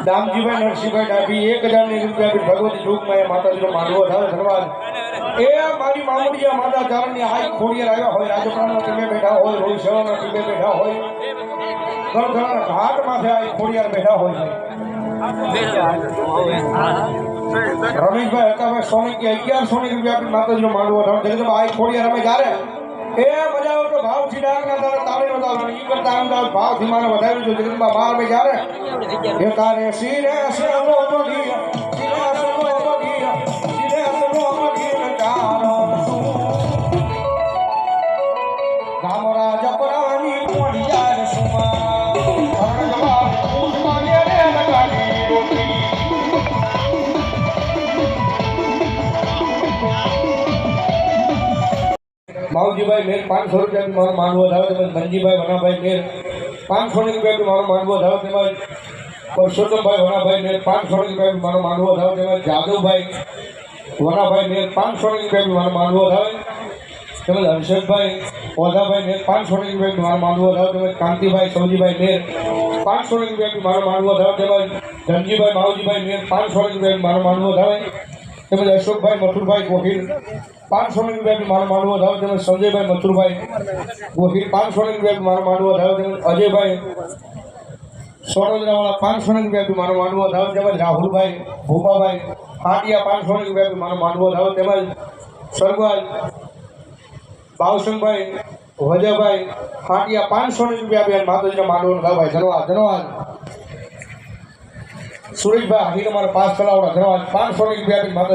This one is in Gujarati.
દામજીભાઈ નરસિંહભાઈ ડાભી 1000 રૂપિયા ભગવતી રૂપમાં માતાજીનો માંડવો થાય. ધન્યવાદ. એ મારી મામુડિયા માતા ચારણની હાઈ ખોડિયાર આવ્યા હોય, રાજપરાના ટીમે બેઠા હોય, રોહિત સેવાના ટીમે બેઠા હોય, ગણધરના ઘાટ માથે આ ખોડિયાર બેઠા હોય છે. રમેશભાઈ હકાભાઈ સોનકી 1100 રૂપિયા માતાજીનો માંડવો થાય. જગદંબા આ ખોડિયાર અમે જ્યારે એ મજા આવે તો ભાવ છીડાના તારે તાળી નતા ઈ કરતા આમ ભાવ થી માને વધાવી જો જગદંબા બહાર મે જારે એ તારે શિરે સનો બગી શિરે સનો બગી શિરે સનો બગી ચારો ગામરા જપરાની કોડિયાર સુમા અરણ જવાબ પૂજ માને રે લગાડી રોટી માવજીભાઈ મેર 500 રૂપિયા મારો માંડવો ધારો તેમજ મંજીભાઈ વનાભાઈ મેર 500 રૂપિયા મારો માંડવો ધારો તેમજ પરસોત્તમભાઈ વનાભાઈ મેર 500 રૂપિયા મારો માંડવો ધારો તેમજ જાદવભાઈ વનાભાઈ મેર 500 રૂપિયા મારો માંડવો ધારો તેમજ હર્ષદભાઈ ઓધાભાઈ મેર 500 રૂપિયા મારો માંડવો ધારો તેમજ કાંતિભાઈ સૌજીભાઈ મેર 500 રૂપિયા મારો માંડવો ધારો તેમજ ધનજીભાઈ માવજીભાઈ મેર 500 રૂપિયા મારો માંડવો ધારો તેમજ અશોકભાઈ મથુરભાઈ ગોહિલ 500 રૂપિયા મારો માંડવો ધારો તેમજ સંજયભાઈ મથુરભાઈ ગોહિલ 500 રૂપિયા મારો માંડવો ધારો તેમજ અજયભાઈ સોનોદરાવાળા 500 રૂપિયા મારો માંડવો ધારો તેમજ રાહુલભાઈ ભૂપાભાઈ હાટિયા 500 રૂપિયા મારો માંડવો ધારો તેમજ સરગવાજ બાવસંગભાઈ વજાભાઈ હાટિયા 500 રૂપિયા માતાજીનો માંડવો ધારો ભાઈ. ધન્યવાદ. ધન્યવાદ. સુરેશભાઈ હાટી તમારે 5 કલાવડા. ધન્યવાદ. 500 રૂપિયા માતાજી